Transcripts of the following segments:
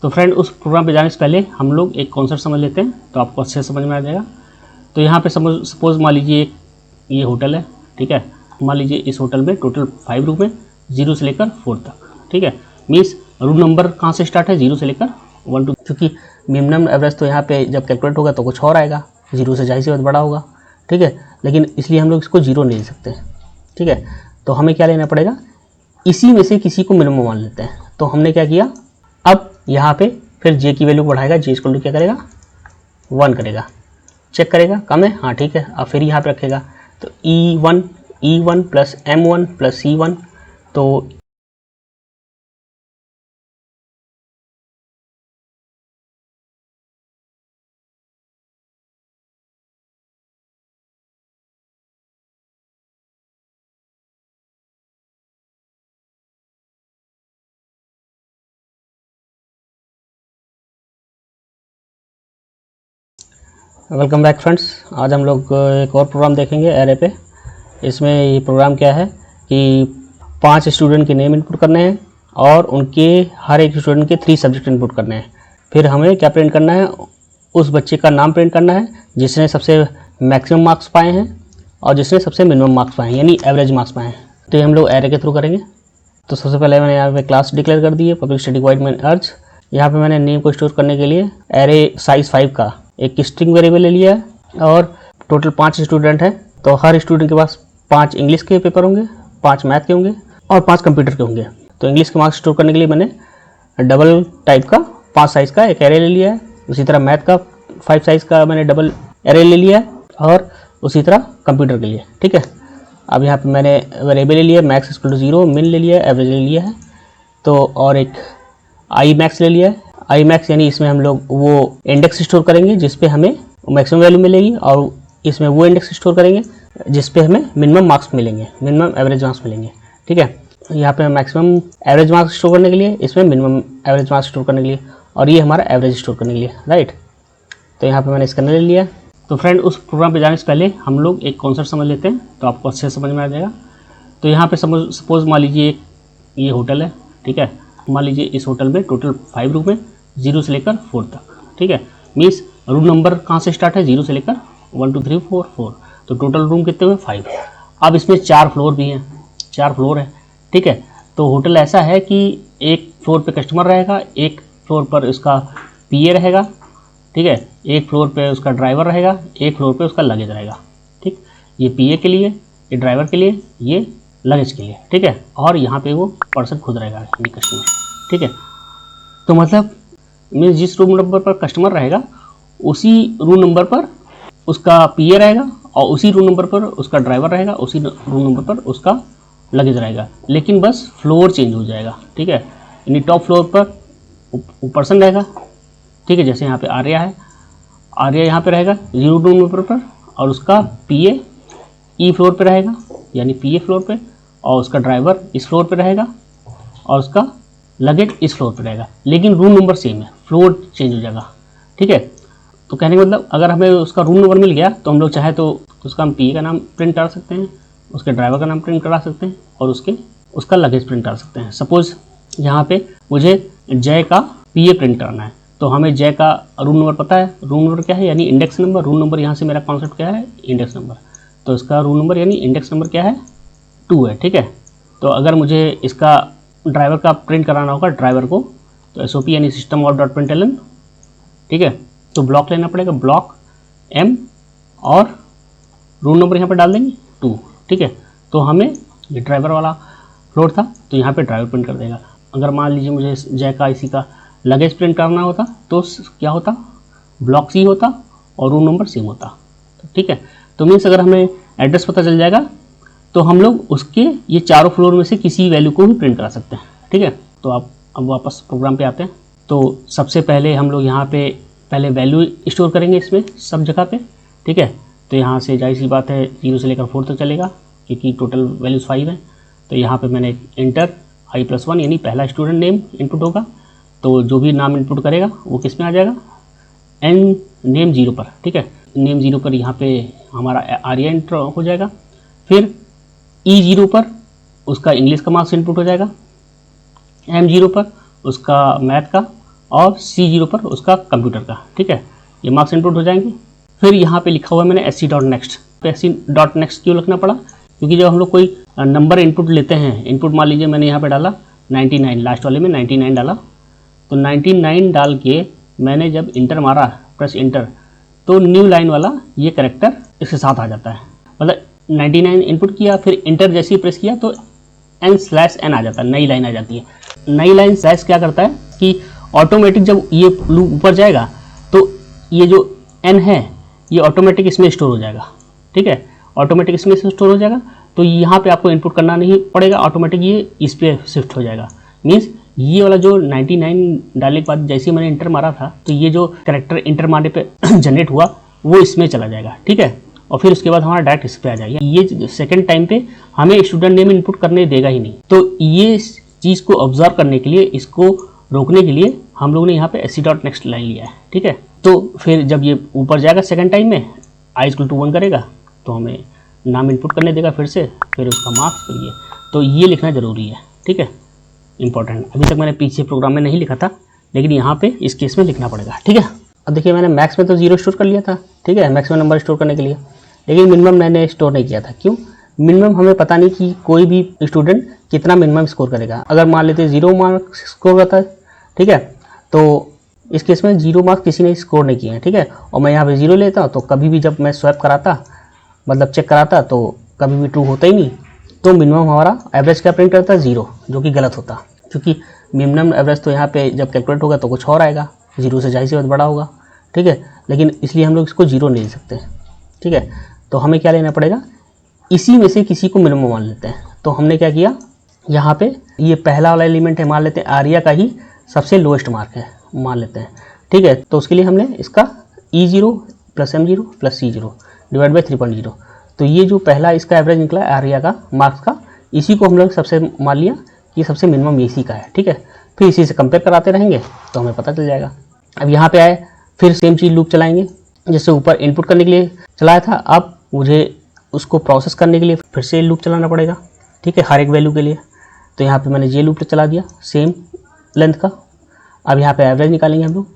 तो फ्रेंड, उस प्रोग्राम पे जाने से पहले हम लोग एक कॉन्सेप्ट समझ लेते हैं, तो आपको अच्छे से समझ में आ जाएगा। तो यहाँ पे सपोज मान लीजिए ये होटल है, ठीक है। मान लीजिए इस होटल में टोटल 5 रूम है, 0 से लेकर 4 तक, ठीक है। मीन्स रूम नंबर कहाँ से स्टार्ट है, 0 से लेकर 1 2, क्योंकि मिनिमम एवरेज तो यहाँ पे जब कैलकुलेट होगा तो कुछ और आएगा, 0 से जाहिर सी बात बड़ा होगा, ठीक है। लेकिन इसलिए हम लोग इसको 0 नहीं ले सकते, ठीक है। तो हमें क्या लेना पड़ेगा, इसी में से किसी को मिनिमम मान लेते हैं। तो हमने क्या किया, अब यहाँ पे फिर जे की वैल्यू बढ़ाएगा, जे इक्वल टू क्या करेगा, 1 करेगा, चेक करेगा कम है, हाँ ठीक है। अब फिर यहाँ पे रखेगा, तो E1 plus M1 plus C1, तो वेलकम बैक फ्रेंड्स। आज हम लोग एक और प्रोग्राम देखेंगे एरे पे। इसमें ये प्रोग्राम क्या है कि 5 स्टूडेंट के नेम इनपुट करने हैं और उनके हर एक स्टूडेंट के 3 सब्जेक्ट इनपुट करने हैं। फिर हमें क्या प्रिंट करना है, उस बच्चे का नाम प्रिंट करना है जिसने सबसे मैक्सिमम मार्क्स पाए हैं और जिसने सबसे मिनिमम मार्क्स पाए हैं, यानी एवरेज मार्क्स पाए हैं। तो ये हम लोग एरे के थ्रू करेंगे। तो सबसे पहले मैंने यहाँ पे क्लास डिक्लेयर कर दी है, पब्लिक स्टैटिक वॉइड मेन अर्ज। यहाँ पे मैंने नेम को स्टोर करने के लिए एरे साइज 5 का एक स्ट्रिंग वेरिएबल ले लिया है और टोटल 5 स्टूडेंट हैं, तो हर स्टूडेंट के पास 5 इंग्लिश के पेपर होंगे, 5 मैथ के होंगे और 5 कंप्यूटर के होंगे। तो इंग्लिश के मार्क्स स्टोर करने के लिए मैंने डबल टाइप का 5 साइज़ का एक एरे ले लिया है। उसी तरह मैथ का 5 साइज़ का मैंने डबल एरे ले लिया है और उसी तरह कंप्यूटर के लिए, ठीक है। अब यहाँ पे मैंने वेरिएबल ले लिया, मैक्स इक्वल टू 0, मिन ले लिया, एवरेज ले लिया है, तो और एक आई मैक्स ले लिया है। आई मैक्स यानी इसमें हम लोग वो इंडेक्स स्टोर करेंगे जिस पे हमें मैक्सिमम वैल्यू मिलेगी और इसमें वो इंडेक्स स्टोर करेंगे जिस पे हमें मिनिमम मार्क्स मिलेंगे, मिनिमम एवरेज मार्क्स मिलेंगे, ठीक है। यहाँ पे मैक्सिमम एवरेज मार्क्स स्टोर करने के लिए, इसमें मिनिमम एवरेज मार्क्स स्टोर करने के लिए और ये हमारा एवरेज स्टोर करने के लिए, राइट। तो यहाँ पर मैंने स्कैनर ले लिया। तो फ्रेंड, उस प्रोग्राम पे जाने से पहले हम लोग एक कॉन्सेप्ट समझ लेते हैं, तो आपको अच्छे से समझ में आ जाएगा। तो यहाँ पे सपोज मान लीजिए ये होटल है, ठीक है। मान लीजिए इस होटल में टोटल 5 रूम है, 0 से लेकर 4 तक, ठीक है। मीन्स रूम नंबर कहाँ से स्टार्ट है, 0 से लेकर 1 2 3 4 4, तो टोटल रूम कितने हुए, 5। अब इसमें 4 फ्लोर भी हैं, 4 फ्लोर है, ठीक है। तो होटल ऐसा है कि एक फ्लोर पे कस्टमर रहेगा, एक फ्लोर पर उसका पीए रहेगा, ठीक है। एक फ्लोर पे उसका ड्राइवर रहेगा, एक फ्लोर पे उसका लगेज रहेगा, ठीक। ये पीए के लिए, ये ड्राइवर के लिए, ये लगेज के लिए, ठीक है। और यहाँ पे वो पर्सन खुद रहेगा, यानी कस्टमर, ठीक है। तो मतलब मीन्स जिस रूम नंबर पर कस्टमर रहेगा उसी रूम नंबर पर उसका पीए रहेगा और उसी रूम नंबर पर उसका ड्राइवर रहेगा, उसी रूम नंबर पर उसका लगेज रहेगा, लेकिन बस फ्लोर चेंज हो जाएगा, ठीक है। यानी टॉप फ्लोर पर वो पर्सन रहेगा, ठीक है। जैसे यहाँ पे आर्या है, आर्या यहाँ पे रहेगा 0 रूम नंबर पर और उसका पीए ई फ्लोर पे रहेगा, यानी पीए फ्लोर पे, और उसका ड्राइवर इस फ्लोर पे रहेगा और उसका लगेज इस फ्लोर पे रहेगा, लेकिन रूम नंबर सेम है, फ्लोर चेंज हो जाएगा, ठीक है। तो कहने का मतलब अगर हमें उसका रूम नंबर मिल गया तो हम लोग चाहे तो उसका हम पीए का नाम प्रिंट करा सकते हैं, उसके ड्राइवर का नाम प्रिंट करा सकते हैं और उसका लगेज प्रिंट करा सकते हैं। सपोज यहाँ पे मुझे जय का पीए प्रिंट करना है, तो हमें जय का रूम नंबर पता है, रूम नंबर क्या है, यानी इंडेक्स नंबर। रूम नंबर यहाँ से मेरा कॉन्सेप्ट क्या है, इंडेक्स नंबर, तो इसका रूम नंबर यानी इंडेक्स नंबर क्या है, 2 है, ठीक है। तो अगर मुझे इसका ड्राइवर का प्रिंट कराना होगा ड्राइवर को, तो एसओपी यानी सिस्टम आउट डॉट प्रिंटलन, ठीक है। तो ब्लॉक लेना पड़ेगा, ब्लॉक एम और रूम नंबर यहाँ पर डाल देंगे 2, ठीक है। तो हमें ये ड्राइवर वाला फ्लोर था तो यहाँ पे ड्राइवर प्रिंट कर देगा। अगर मान लीजिए मुझे जय का इसी का लगेज प्रिंट करना होता तो क्या होता, ब्लॉक सी होता और रूम नंबर सेम होता, ठीक है। तो मीन्स अगर हमें एड्रेस पता चल जाएगा तो हम लोग उसके ये चारों फ्लोर में से किसी वैल्यू को भी प्रिंट करा सकते हैं, ठीक है। तो आप अब वापस प्रोग्राम पे आते हैं। तो सबसे पहले हम लोग यहाँ पे पहले वैल्यू स्टोर करेंगे इसमें सब जगह पे, ठीक है। तो यहाँ से जाहिर सी बात है 0 से लेकर 4 तक चलेगा क्योंकि टोटल वैल्यूज़ 5 हैं। तो यहाँ पे मैंने इंटर i+1 यानी पहला स्टूडेंट नेम इनपुट होगा, तो जो भी नाम इनपुट करेगा वो किस में आ जाएगा, एन नेम 0 पर, ठीक है। नेम 0 पर यहाँ पे हमारा आर्या इंटर हो जाएगा। फिर E0 पर उसका इंग्लिश का मार्क्स इनपुट हो जाएगा, M0 पर उसका मैथ का और C0 पर उसका कंप्यूटर का। ठीक है, ये मार्क्स इनपुट हो जाएंगे। फिर यहाँ पे लिखा हुआ है मैंने sc.next। तो sc.next क्यों लिखना पड़ा, क्योंकि जब हम लोग कोई नंबर इनपुट लेते हैं, इनपुट मान लीजिए मैंने यहाँ पे डाला 99, लास्ट वाले में 99 डाला, तो 99 डाल के मैंने जब इंटर मारा, प्रेस इंटर, तो न्यू लाइन वाला ये कैरेक्टर इसके साथ आ जाता है। मतलब 99 इनपुट किया, फिर इंटर जैसे ही प्रेस किया तो n/n आ जाता है, नई लाइन आ जाती है। नई लाइन स्लैश क्या करता है कि ऑटोमेटिक जब ये लूप ऊपर जाएगा तो ये जो n है ये ऑटोमेटिक इसमें स्टोर हो जाएगा। ठीक है, ऑटोमेटिक इसमें स्टोर हो जाएगा, तो यहाँ पे आपको इनपुट करना नहीं पड़ेगा, ऑटोमेटिक ये इस पे शिफ्ट हो जाएगा। मीन्स ये वाला जो 99 डालने के बाद जैसे ही मैंने इंटर मारा था, तो ये जो कैरेक्टर इंटर मारने पे जनरेट हुआ वो इसमें चला जाएगा। ठीक है, और फिर उसके बाद हमारा डायरेक्ट इस पे आ जाएगा। ये सेकंड टाइम पे हमें स्टूडेंट नेम इनपुट करने देगा ही नहीं। तो ये चीज़ को ऑब्जर्व करने के लिए, इसको रोकने के लिए हम लोगों ने यहाँ पे sc.next लाइन लिया है। ठीक है, तो फिर जब ये ऊपर जाएगा सेकंड टाइम में i = 1 करेगा तो हमें नाम इनपुट करने देगा फिर से, फिर उसका मार्क्स, फिर ये, तो ये लिखना ज़रूरी है। ठीक है, इंपॉर्टेंट। अभी तक मैंने पीछे प्रोग्राम में नहीं लिखा था, लेकिन यहाँ पे इस केस में लिखना पड़ेगा। ठीक है, अब देखिए मैंने मैक्स में तो 0 स्टोर कर लिया था। ठीक है, मैक्सिमम नंबर स्टोर करने के लिए, लेकिन मिनिमम मैंने स्टोर नहीं किया था। क्यों? मिनिमम हमें पता नहीं कि कोई भी स्टूडेंट कितना मिनिमम स्कोर करेगा। अगर मान लेते 0 मार्क्स स्कोर करता है, ठीक है, तो इस केस में 0 मार्क्स किसी ने स्कोर नहीं किए हैं। ठीक है, और मैं यहाँ पे 0 लेता हूँ, तो कभी भी जब मैं स्वैप कराता, मतलब चेक कराता, तो कभी भी ट्रू होता ही नहीं। तो मिनिमम हमारा एवरेज क्या प्रिंट करता है? 0, जो कि गलत होता, क्योंकि मिनिमम एवरेज तो यहाँ पे जब कैलकुलेट होगा तो कुछ और आएगा, 0 से जाहिर सी बात बड़ा होगा। ठीक है, लेकिन इसलिए हम लोग इसको 0 नहीं ले सकते। ठीक है, तो हमें क्या लेना पड़ेगा, इसी में से किसी को मिनिमम मान लेते हैं। तो हमने क्या किया, यहाँ पे ये पहला वाला एलिमेंट है, मान लेते हैं आर्या का ही सबसे लोएस्ट मार्क है, मान लेते हैं। ठीक है, तो उसके लिए हमने इसका E0 + M0 + C0 / 3.0, तो ये जो पहला इसका एवरेज निकला है आर्या का मार्क्स का, इसी को हम लोग सबसे मान लिया कि सबसे मिनिमम इसी का है। ठीक है, फिर इसी से कंपेयर कराते रहेंगे तो हमें पता चल जाएगा। अब यहाँ पे आए, फिर सेम चीज़ लूप चलाएंगे, जैसे ऊपर इनपुट करने के लिए चलाया था, अब मुझे उसको प्रोसेस करने के लिए फिर से लूप चलाना पड़ेगा। ठीक है, हर एक वैल्यू के लिए। तो यहाँ पे मैंने ये लूप चला दिया सेम लेंथ का। अब यहाँ पे एवरेज निकालेंगे हम लोग।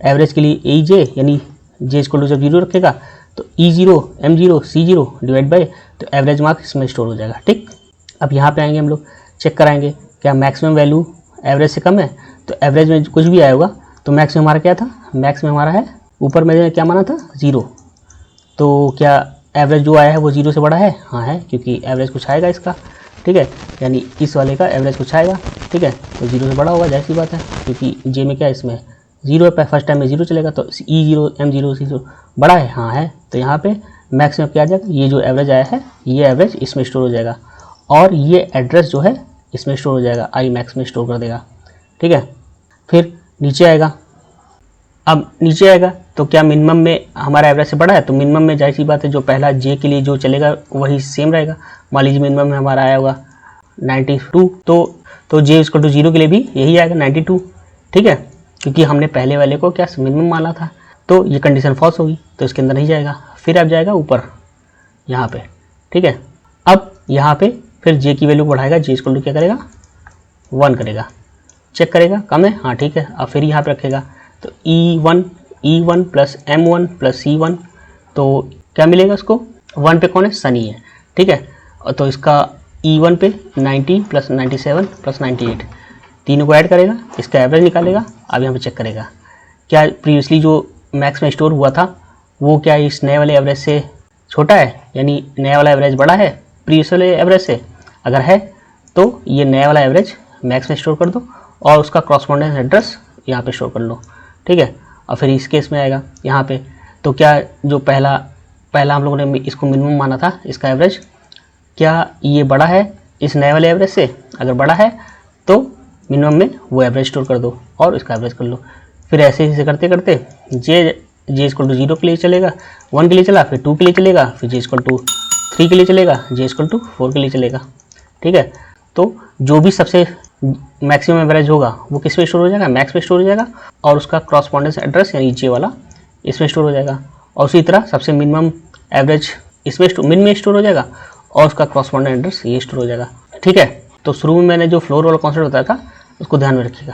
एवरेज के लिए EJ यानी J = जब 0 रखेगा तो E0 M0 C0 / तो एवरेज मार्क्स इसमें स्टोर हो जाएगा। ठीक, अब यहाँ पे आएंगे हम लोग, चेक कराएंगे क्या मैक्सिमम वैल्यू एवरेज से कम है, तो एवरेज में कुछ भी आया होगा। तो मैक्स में हमारा क्या था, मैक्स में हमारा है, ऊपर मैंने क्या माना था 0, तो क्या एवरेज जो आया है वो 0 से बड़ा है? हाँ है, क्योंकि एवरेज कुछ आएगा इसका। ठीक है, यानी इस वाले का एवरेज कुछ आएगा। ठीक है, तो 0 से बड़ा होगा, जाहिर सी बात है, क्योंकि जे में क्या है, इसमें 0 है, फर्स्ट टाइम में 0 चलेगा, तो E0 M0 C0 बड़ा है। हाँ है, तो यहाँ पे मैक्स में क्या आ जाएगा, ये जो एवरेज आया है ये एवरेज इसमें स्टोर हो जाएगा, और ये एड्रेस जो है इसमें स्टोर हो जाएगा, I मैक्स में स्टोर कर देगा। ठीक है, फिर नीचे आएगा। अब नीचे आएगा तो क्या मिनिमम में हमारा एवरेज से बड़ा है, तो मिनिमम में जाहिर सी बात है जो पहला J के लिए जो चलेगा वही सेम रहेगा। मान लीजिए मिनिमम में हमारा आया होगा 92, तो J = 0 के लिए भी यही आएगा 92। ठीक है, क्योंकि हमने पहले वाले को क्या मिनिमम माना था, तो ये कंडीशन फॉल्स होगी, तो इसके अंदर नहीं जाएगा। फिर अब जाएगा ऊपर यहाँ पे। ठीक है, अब यहाँ पे फिर J की वैल्यू बढ़ाएगा, J = क्या करेगा 1 करेगा, चेक करेगा कम है, हाँ ठीक है। अब फिर यहाँ पे रखेगा, तो E1 + M1 + C1, तो क्या मिलेगा उसको, 1 पे कौन है, सनी है। ठीक है, तो इसका E1 पे 90 + 97 + 98, तीनों को ऐड करेगा, इसका एवरेज निकालेगा। अब यहाँ पे चेक करेगा क्या प्रीवियसली जो मैक्स में स्टोर हुआ था वो क्या इस नए वाले एवरेज से छोटा है, यानी नया वाला एवरेज बड़ा है प्रीवियस वाले एवरेज से। अगर है तो ये नया वाला एवरेज मैक्स में स्टोर कर दो और उसका क्रॉसपोंडेंस एड्रेस यहाँ पे स्टोर कर लो। ठीक है, और फिर इस केस में आएगा यहाँ पे, तो क्या जो पहला हम लोगों ने इसको मिनिमम माना था, इसका एवरेज क्या ये बड़ा है इस नए वाले एवरेज से? अगर बड़ा है तो मिनिमम में वो एवरेज स्टोर कर दो और इसका एवरेज कर लो। फिर ऐसे ही करते करते J = 0 के लिए चलेगा, 1 के लिए चला, फिर 2 के लिए चलेगा, फिर J = 3 के लिए चलेगा, J = 4 के लिए चलेगा। ठीक है, तो जो भी सबसे मैक्सिमम एवरेज होगा वो किस में स्टोर हो जाएगा, मैक्स में स्टोर हो जाएगा, और उसका क्रॉसपोंडेंस एड्रेस यानी J वाला इसमें स्टोर हो जाएगा। और उसी तरह सबसे मिनिमम एवरेज इसमें मिन में स्टोर हो जाएगा और उसका क्रॉसपोंडेंस एड्रेस ये स्टोर हो जाएगा। ठीक है, तो शुरू में मैंने जो फ्लोर वाला कॉन्सेप्ट बताया था उसको ध्यान में रखिएगा।